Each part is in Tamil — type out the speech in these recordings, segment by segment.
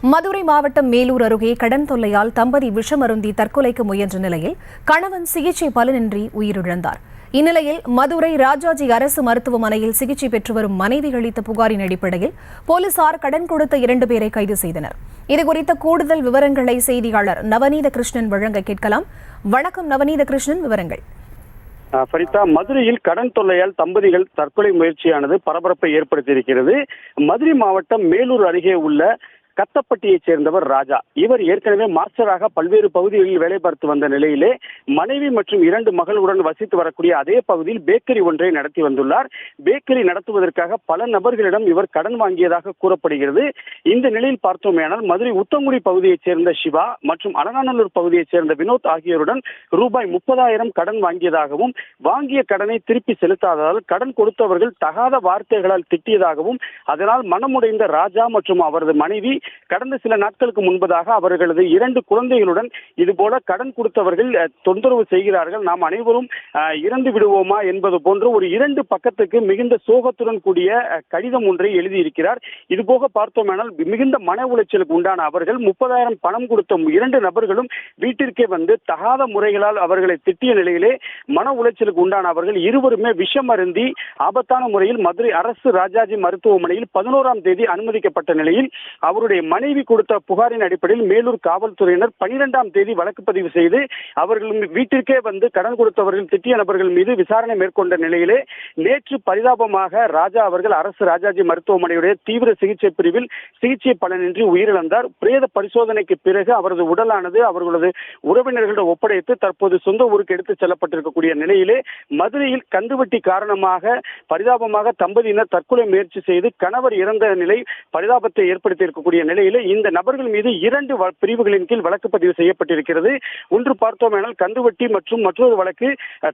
மதுரை மாவட்டம் மேலூர் அருகே கடன் தொல்லையால் தம்பதி விஷமருந்தி தற்கொலைக்கு முயன்ற நிலையில் கணவன் சிகிச்சை பலனின்றி உயிரிழந்தார். இந்நிலையில் மதுரை ராஜாஜி அரசு மருத்துவமனையில் சிகிச்சை பெற்று வரும் மனைவி அளித்த புகாரின் அடிப்படையில் போலீசார் கடன் கொடுத்த 2 பேரை கைது செய்தனர். இதுகுறித்த கூடுதல் விவரங்களை செய்தியாளர் நவநீத கிருஷ்ணன் வழங்க கேட்கலாம். வணக்கம் நவநீத கிருஷ்ணன், விவரங்கள். ஃபரிதா, மதுரையில் கடன் தொல்லையால் தம்பதிகள் தற்கொலை முயற்சியானது பரபரப்பை ஏற்படுத்தியிருக்கிறது. மதுரை மாவட்டம் மேலூர் அருகே உள்ள கத்தப்பட்டியைச் சேர்ந்தவர் ராஜா. இவர் ஏற்கனவே மாஸ்டராக பல்வேறு பகுதிகளில் வேலை பார்த்து வந்த நிலையிலே மனைவி மற்றும் 2 மகளுடன் வசித்து வரக்கூடிய அதே பகுதியில் பேக்கரி ஒன்றை நடத்தி வந்துள்ளார். பேக்கரி நடத்துவதற்காக பல நபர்களிடம் இவர் கடன் வாங்கியதாக கூறப்படுகிறது. இந்த நிலையில் பார்த்தோமேனால் மதுரை உத்தங்குடி பகுதியைச் சேர்ந்த சிவா மற்றும் அலங்காநல்லூர் பகுதியைச் சேர்ந்த வினோத் ஆகியோருடன் ரூபாய் 30,000 கடன் வாங்கியதாகவும், வாங்கிய கடனை திருப்பி செலுத்தாததால் கடன் கொடுத்தவர்கள் தகாத வார்த்தைகளால் திட்டியதாகவும், அதனால் மனமுடைந்த ராஜா மற்றும் அவரது மனைவி கடந்த சில நாட்களுக்கு முன்பதாக அவர்களது 2 குழந்தைகளுடன் இதுபோல கடன் கொடுத்தவர்கள் தொந்தரவு செய்கிறார்கள், நாம் அனைவரும் இறந்து விடுவோமா என்பது போன்று ஒரு 2 பக்கத்துக்கு மிகுந்த சோகத்துடன் கூடிய கடிதம் ஒன்றை எழுதியிருக்கிறார். இதுபோக பார்த்தோமானால் மிகுந்த மன உளைச்சலுக்கு உண்டான அவர்கள் 30,000 பணம் கொடுத்த 2 நபர்களும் வீட்டிற்கே வந்து தகாத முறைகளால் அவர்களை திட்டிய நிலையிலே மன உளைச்சலுக்கு உண்டான அவர்கள் இருவருமே விஷம் அருந்தி ஆபத்தான முறையில் மதுரை அரசு ராஜாஜி மருத்துவமனையில் 11ஆம் தேதி அனுமதிக்கப்பட்ட நிலையில் அவருடைய மனைவி கொடுத்த புகாரின் அடிப்படையில் மேலூர் காவல்துறையினர் 12ஆம் தேதி வழக்கு பதிவு செய்து அவர்கள் வீட்டிற்கே வந்து கடன் கொடுத்தவர்கள் திட்டிய நபர்கள் மீது விசாரணை மேற்கொண்ட நிலையிலே நேற்று பரிதாபமாக ராஜா அவர்கள் அரசு ராஜாஜி மருத்துவமனையுடைய தீவிர சிகிச்சை பிரிவில் சிகிச்சை பலனின்றி உயிரிழந்தார். பிரேத பரிசோதனைக்கு பிறகு அவரது உடலானது அவர்களது உறவினர்களிடம் ஒப்படைத்து தற்போது சொந்த ஊருக்கு எடுத்துச் செல்லப்பட்டிருக்கக்கூடிய நிலையிலே மதுரையில் கந்துவட்டி காரணமாக பரிதாபமாக தம்பதியினர் தற்கொலை முயற்சி செய்து கணவர் இறந்த நிலை பரிதாபத்தை ஏற்படுத்தியிருக்கக்கூடிய நிலையிலே இந்த நபர்கள் மீது 2 பிரிவுகளின் கீழ் வழக்கு பதிவு செய்யப்பட்டிருக்கிறது. ஒன்று பார்த்தோமேனால் கந்துவட்டி மற்றும் மற்றொரு வழக்கு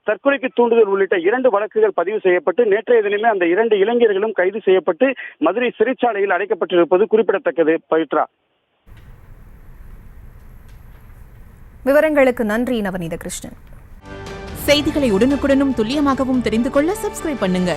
தற்கொலைக்கு தூண்டுதல் உள்ளிட்ட 2 வழக்குகள் பதிவு செய்யப்பட்டு நேற்றைய தினமே அந்த 2 இளைஞர்களும் கைது செய்யப்பட்டு மதுரை சிறைச்சாலையில் அடைக்கப்பட்டிருப்பது குறிப்பிடத்தக்கது. பவித்ரா, விவரங்களுக்கு நன்றி நவநீத கிருஷ்ணன். செய்திகளை உடனுக்குடனும் துல்லியமாகவும் தெரிந்து கொள்ள சப்ஸ்கிரைப் பண்ணுங்க.